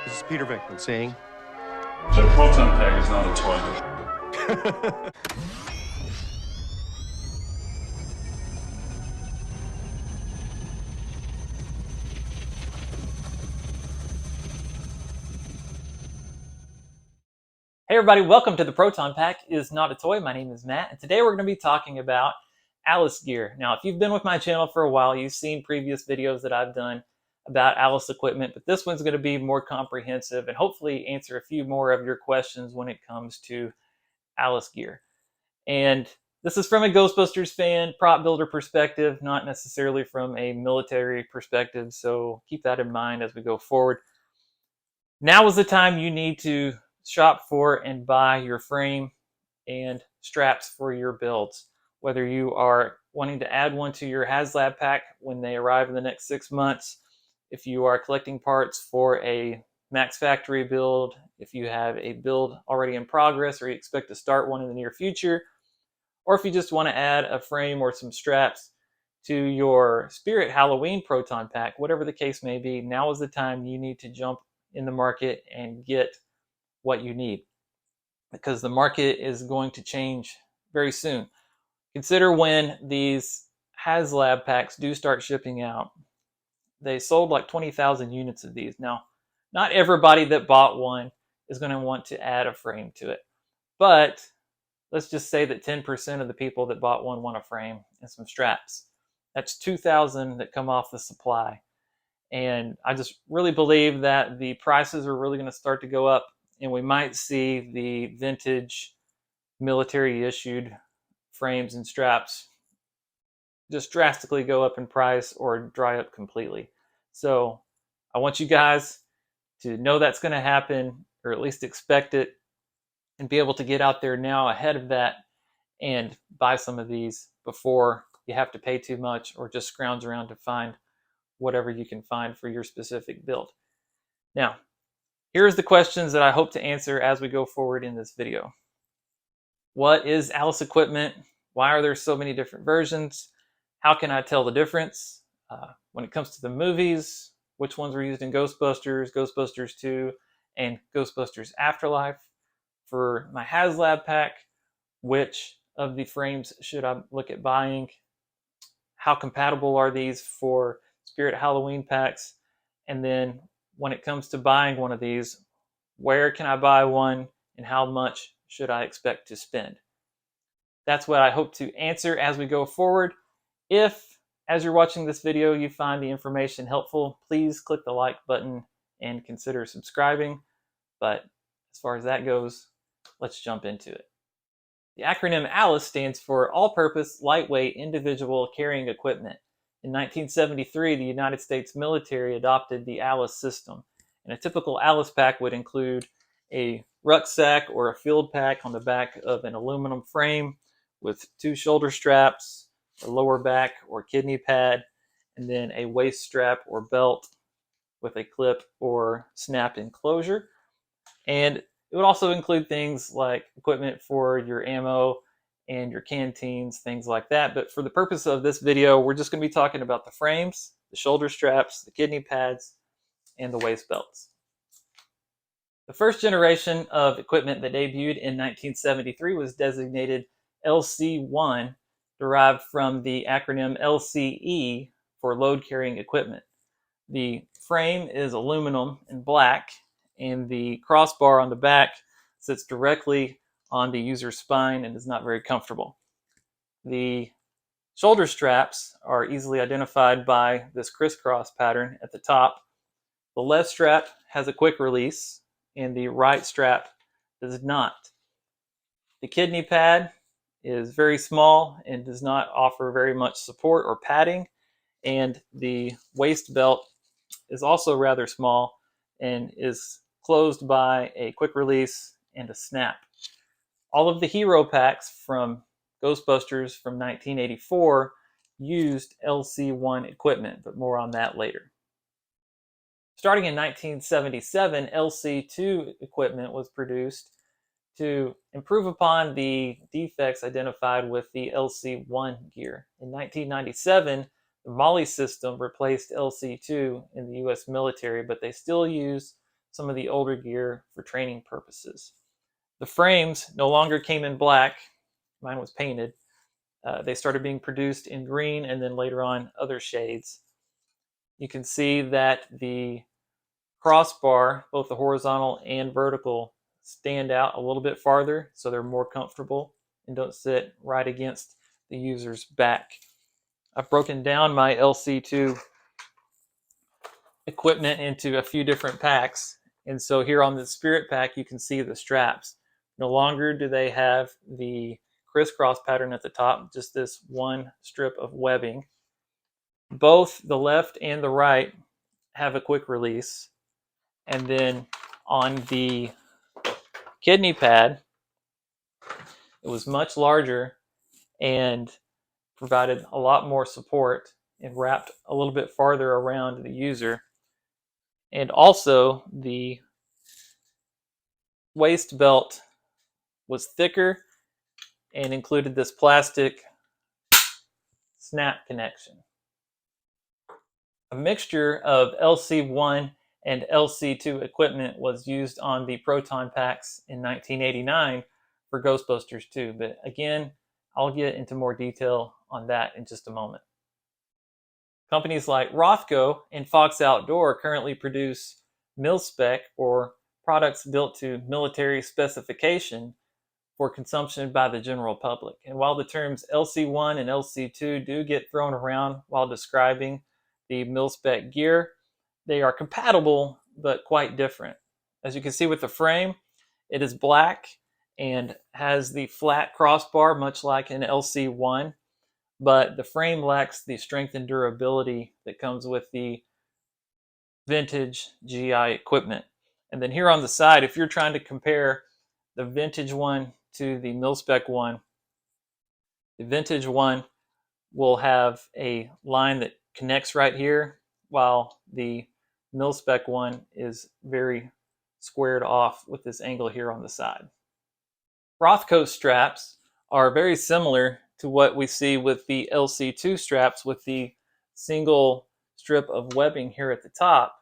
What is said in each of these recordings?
This is Peter Venkman saying... The Proton Pack is not a toilet. Hey everybody, welcome to the Proton Pack is not a toy. My name is Matt, and today we're going to be talking about Alice gear. Now, if you've been with my channel for a while, you've seen previous videos that I've done about Alice equipment, but this one's going to be more comprehensive and hopefully answer a few more of your questions when it comes to Alice gear. And this is from a Ghostbusters fan, prop builder perspective, not necessarily from a military perspective, so keep that in mind as we go forward. Now is the time you need to shop for and buy your frame and straps for your builds. Whether you are wanting to add one to your HasLab pack when they arrive in the next 6 months, if you are collecting parts for a Mack's factory build, if you have a build already in progress or you expect to start one in the near future, or if you just want to add a frame or some straps to your Spirit Halloween Proton Pack, whatever the case may be, now is the time you need to jump in the market and get what you need, because the market is going to change very soon. Consider when these HasLab packs do start shipping out. They sold like 20,000 units of these. Now, not everybody that bought one is going to want to add a frame to it, but let's just say that 10% of the people that bought one want a frame and some straps. That's 2,000 that come off the supply. And I just really believe that the prices are really going to start to go up, and we might see the vintage military issued frames and straps just drastically go up in price or dry up completely. So I want you guys to know that's going to happen, or at least expect it, and be able to get out there now ahead of that and buy some of these before you have to pay too much or just scrounge around to find whatever you can find for your specific build. Now, here's the questions that I hope to answer as we go forward in this video. What is Alice equipment? Why are there so many different versions? How can I tell the difference? When it comes to the movies, which ones were used in Ghostbusters, Ghostbusters 2, and Ghostbusters Afterlife? For my HasLab pack, which of the frames should I look at buying? How compatible are these for Spirit Halloween packs? And then when it comes to buying one of these, where can I buy one and how much should I expect to spend? That's what I hope to answer as we go forward. If, as you're watching this video, you find the information helpful, please click the like button and consider subscribing. But as far as that goes, let's jump into it. The acronym ALICE stands for All-Purpose Lightweight Individual Carrying Equipment. In 1973, the United States military adopted the ALICE system, and a typical ALICE pack would include a rucksack or a field pack on the back of an aluminum frame with 2 shoulder straps, a lower back or kidney pad, and then a waist strap or belt with a clip or snap enclosure. And it would also include things like equipment for your ammo and your canteens, things like that. But for the purpose of this video, we're just going to be talking about the frames, the shoulder straps, the kidney pads, and the waist belts. The first generation of equipment that debuted in 1973 was designated LC1, derived from the acronym LCE for load carrying equipment. The frame is aluminum and black, and the crossbar on the back sits directly on the user's spine and is not very comfortable. The shoulder straps are easily identified by this crisscross pattern at the top. The left strap has a quick release, and the right strap does not. The kidney pad is very small and does not offer very much support or padding, and the waist belt is also rather small and is closed by a quick release and a snap. All of the hero packs from Ghostbusters from 1984 used LC1 equipment, but more on that later. Starting in 1977, LC2 equipment was produced to improve upon the defects identified with the LC1 gear. In 1997, the Molly system replaced LC2 in the US military, but they still use some of the older gear for training purposes. The frames no longer came in black. Mine was painted. They started being produced in green and then later on other shades. You can see that the crossbar, both the horizontal and vertical, stand out a little bit farther so they're more comfortable and don't sit right against the user's back. I've broken down my LC2 equipment into a few different packs. And so here on the Spirit pack, you can see the straps. No longer do they have the crisscross pattern at the top, just this one strip of webbing. Both the left and the right have a quick release. And then on the kidney pad, it was much larger and provided a lot more support and wrapped a little bit farther around the user. And also the waist belt was thicker and included this plastic snap connection. A mixture of LC1 and LC2 equipment was used on the Proton Packs in 1989 for Ghostbusters 2, but again, I'll get into more detail on that in just a moment. Companies like Rothco and Fox Outdoor currently produce MilSpec, or products built to military specification for consumption by the general public. And while the terms LC1 and LC2 do get thrown around while describing the MilSpec gear, they are compatible but quite different. As you can see with the frame, it is black and has the flat crossbar much like an LC1, but the frame lacks the strength and durability that comes with the vintage GI equipment. And then here on the side, if you're trying to compare the vintage one to the MilSpec one, the vintage one will have a line that connects right here, while the MilSpec one is very squared off with this angle here on the side. Rothco straps are very similar to what we see with the LC2 straps with the single strip of webbing here at the top.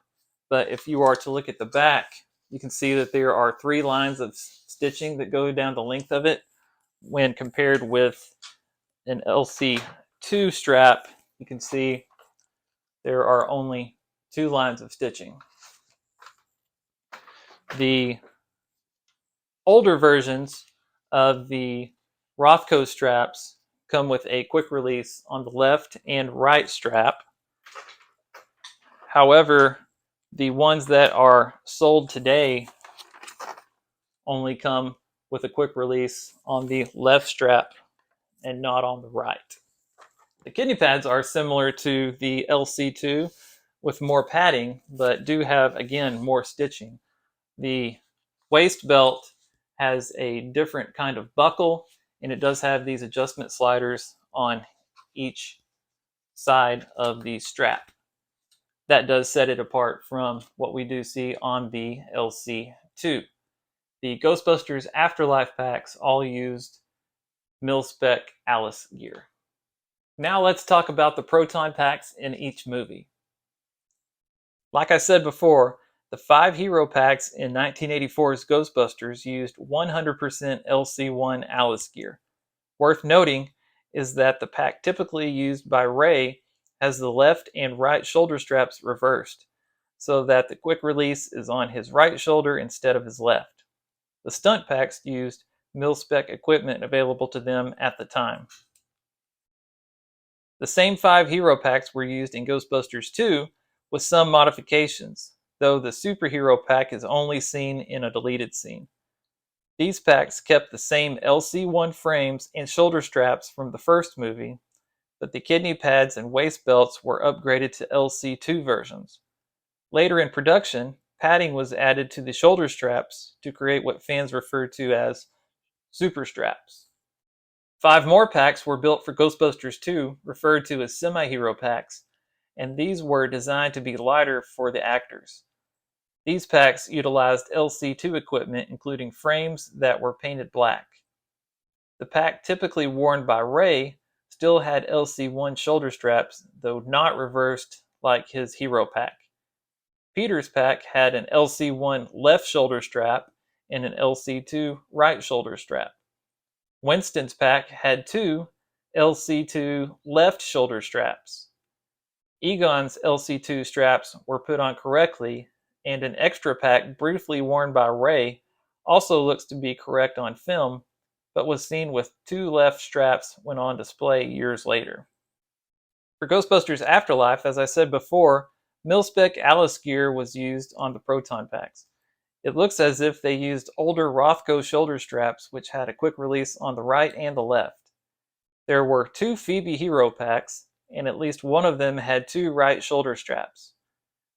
But if you are to look at the back, you can see that there are 3 lines of stitching that go down the length of it. When compared with an LC2 strap, you can see there are only 2 lines of stitching. The older versions of the Rothco straps come with a quick release on the left and right strap. However, the ones that are sold today only come with a quick release on the left strap and not on the right. The kidney pads are similar to the LC2 with more padding, but do have, again, more stitching. The waist belt has a different kind of buckle, and it does have these adjustment sliders on each side of the strap. That does set it apart from what we do see on the LC2. The Ghostbusters Afterlife packs all used MilSpec Alice gear. Now let's talk about the Proton Packs in each movie. Like I said before, the 5 hero packs in 1984's Ghostbusters used 100% LC1 Alice gear. Worth noting is that the pack typically used by Ray has the left and right shoulder straps reversed, so that the quick release is on his right shoulder instead of his left. The stunt packs used MilSpec equipment available to them at the time. The same 5 hero packs were used in Ghostbusters 2 with some modifications, though the superhero pack is only seen in a deleted scene. These packs kept the same LC1 frames and shoulder straps from the first movie, but the kidney pads and waist belts were upgraded to LC2 versions. Later in production, padding was added to the shoulder straps to create what fans refer to as super straps. 5 more packs were built for Ghostbusters 2, referred to as semi-hero packs, and these were designed to be lighter for the actors. These packs utilized LC2 equipment, including frames that were painted black. The pack typically worn by Ray still had LC1 shoulder straps, though not reversed like his hero pack. Peter's pack had an LC1 left shoulder strap and an LC2 right shoulder strap. Winston's pack had two LC2 left shoulder straps. Egon's LC2 straps were put on correctly, and an extra pack briefly worn by Ray also looks to be correct on film, but was seen with two left straps when on display years later. For Ghostbusters Afterlife, as I said before, MilSpec Alice gear was used on the Proton Packs. It looks as if they used older Rothko shoulder straps, which had a quick release on the right and the left. There were two Phoebe Hero packs, and at least one of them had two right shoulder straps.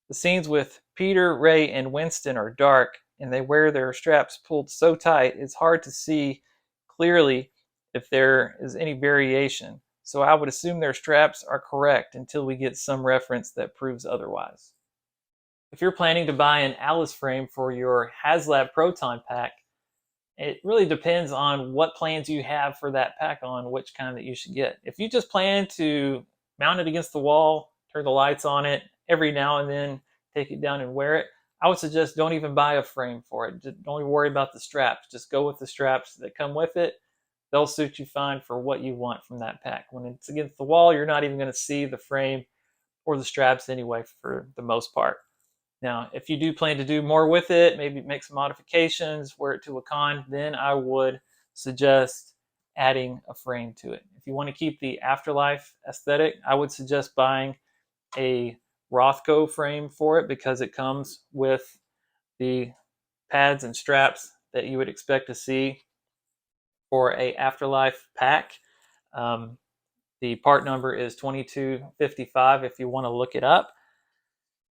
The scenes with Peter, Ray, and Winston are dark, and they wear their straps pulled so tight it's hard to see clearly if there is any variation. So I would assume their straps are correct until we get some reference that proves otherwise. If you're planning to buy an Alice frame for your HasLab Proton pack, it really depends on what plans you have for that pack on which kind that you should get. If you just plan to mount it against the wall, turn the lights on it every now and then, take it down and wear it, I would suggest don't even buy a frame for it. Don't even worry about the straps. Just go with the straps that come with it. They'll suit you fine for what you want from that pack. When it's against the wall, you're not even going to see the frame or the straps anyway for the most part. Now, if you do plan to do more with it, maybe make some modifications, wear it to a con, then I would suggest adding a frame to it. If you want to keep the Afterlife aesthetic, I would suggest buying a Rothko frame for it because it comes with the pads and straps that you would expect to see for a Afterlife pack. The part number is 2255 if you want to look it up.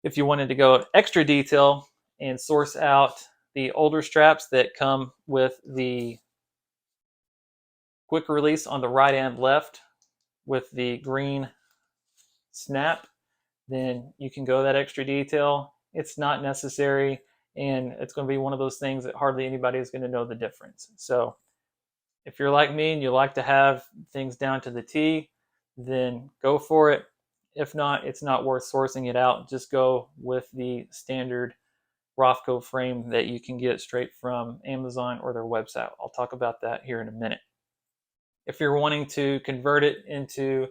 If you wanted to go extra detail and source out the older straps that come with the quick release on the right and left with the green snap, then you can go that extra detail. It's not necessary, and it's going to be one of those things that hardly anybody is going to know the difference. So if you're like me and you like to have things down to the T, then go for it. If not, it's not worth sourcing it out. Just go with the standard Rothko frame that you can get straight from Amazon or their website. I'll talk about that here in a minute. If you're wanting to convert it into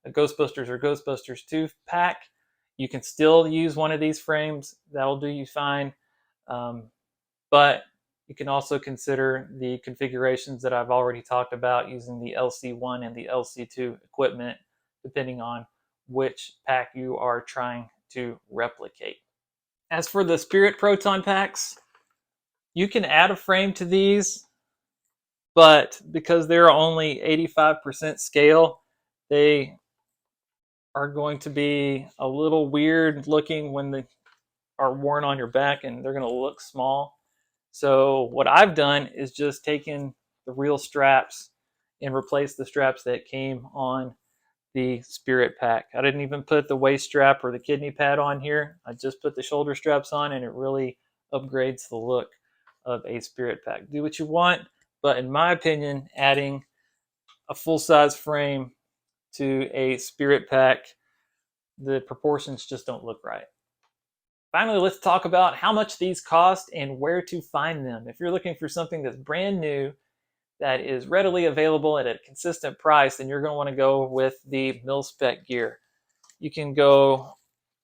a Ghostbusters or Ghostbusters 2 pack, you can still use one of these frames. That'll do you fine. But you can also consider the configurations that I've already talked about using the LC1 and the LC2 equipment, depending on which pack you are trying to replicate. As for the Spirit Proton Packs, you can add a frame to these, but because they're only 85% scale, they are going to be a little weird looking when they are worn on your back, and they're going to look small. So what I've done is just taken the real straps and replaced the straps that came on the Spirit pack. I didn't even put the waist strap or the kidney pad on here. I just put the shoulder straps on, and it really upgrades the look of a Spirit pack. Do what you want, but in my opinion, adding a full-size frame to a Spirit pack, the proportions just don't look right. Finally, let's talk about how much these cost and where to find them. If you're looking for something that's brand new, that is readily available at a consistent price, then you're going to want to go with the MilSpec gear. You can go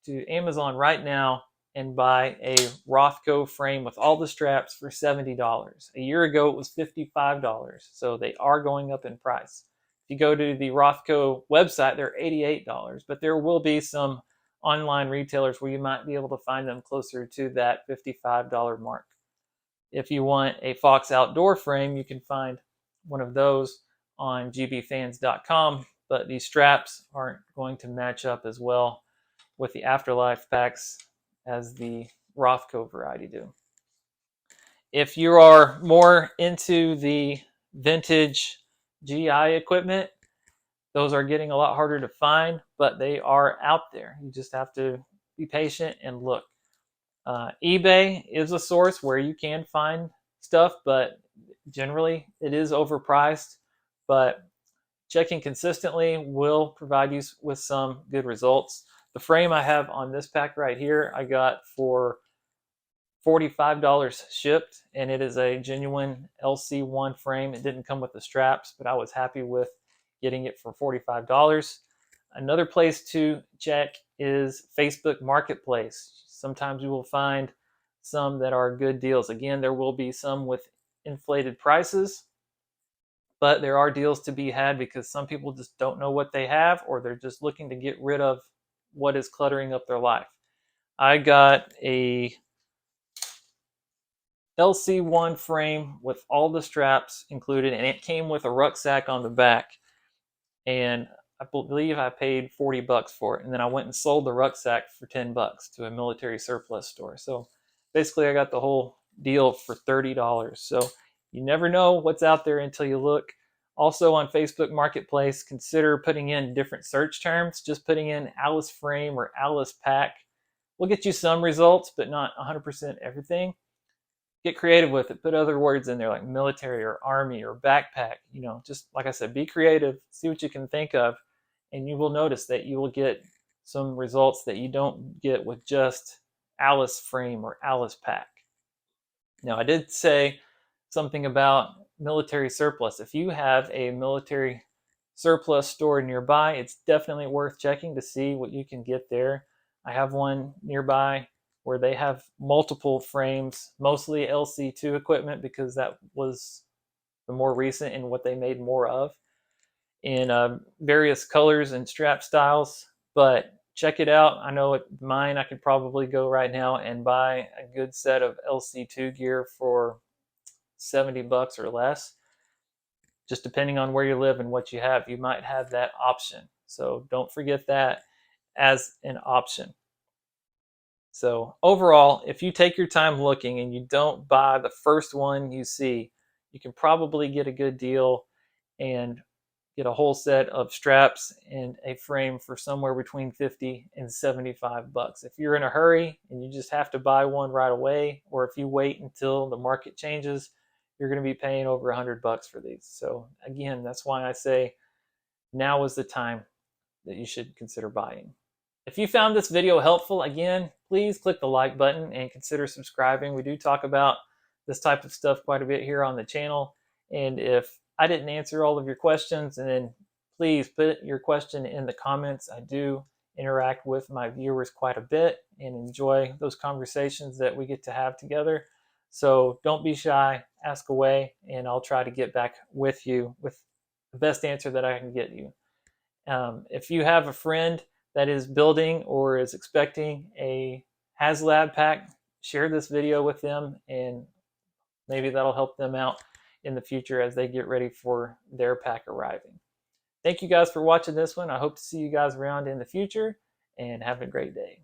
to Amazon right now and buy a Rothko frame with all the straps for $70. A year ago, it was $55, so they are going up in price. If you go to the Rothko website, they're $88, but there will be some online retailers where you might be able to find them closer to that $55 mark. If you want a Fox outdoor frame, you can find one of those on GBfans.com, but these straps aren't going to match up as well with the Afterlife packs as the Rothko variety do. If you are more into the vintage GI equipment, those are getting a lot harder to find, but they are out there. You just have to be patient and look. eBay is a source where you can find stuff, but generally it is overpriced. But checking consistently will provide you with some good results. The frame I have on this pack right here, I got for $45 shipped, and it is a genuine LC1 frame. It didn't come with the straps, but I was happy with getting it for $45. Another place to check is Facebook Marketplace. Sometimes you will find some that are good deals. Again, there will be some with inflated prices, but there are deals to be had because some people just don't know what they have, or they're just looking to get rid of what is cluttering up their life. I got a LC1 frame with all the straps included, and it came with a rucksack on the back, and I believe I paid $40 for it, and then I went and sold the rucksack for $10 to a military surplus store. So basically I got the whole deal for $30. So you never know what's out there until you look. Also on Facebook Marketplace, consider putting in different search terms. Just putting in Alice frame or Alice pack will get you some results, but not 100% everything. Get creative with it. Put other words in there like military or army or backpack. You know, just like I said, be creative, see what you can think of, and you will notice that you will get some results that you don't get with just Alice frame or Alice pack. Now, I did say something about military surplus. If you have a military surplus store nearby, it's definitely worth checking to see what you can get there. I have one nearby where they have multiple frames, mostly LC2 equipment because that was the more recent and what they made more of, in various colors and strap styles. But check it out. I know at mine I could probably go right now and buy a good set of LC2 gear for $70 or less. Just depending on where you live and what you have, you might have that option. So don't forget that as an option. So overall, if you take your time looking and you don't buy the first one you see, you can probably get a good deal and get a whole set of straps and a frame for somewhere between $50 and $75. If you're in a hurry and you just have to buy one right away, or if you wait until the market changes, you're going to be paying over $100 for these. So again, that's why I say now is the time that you should consider buying. If you found this video helpful, again, please click the like button and consider subscribing. We do talk about this type of stuff quite a bit here on the channel. And if I didn't answer all of your questions, then please put your question in the comments. I do interact with my viewers quite a bit and enjoy those conversations that we get to have together. So don't be shy, ask away, and I'll try to get back with you with the best answer that I can get you. If you have a friend that is building or is expecting a HasLab pack, share this video with them, and maybe that'll help them out in the future as they get ready for their pack arriving. Thank you guys for watching this one. I hope to see you guys around in the future, and have a great day.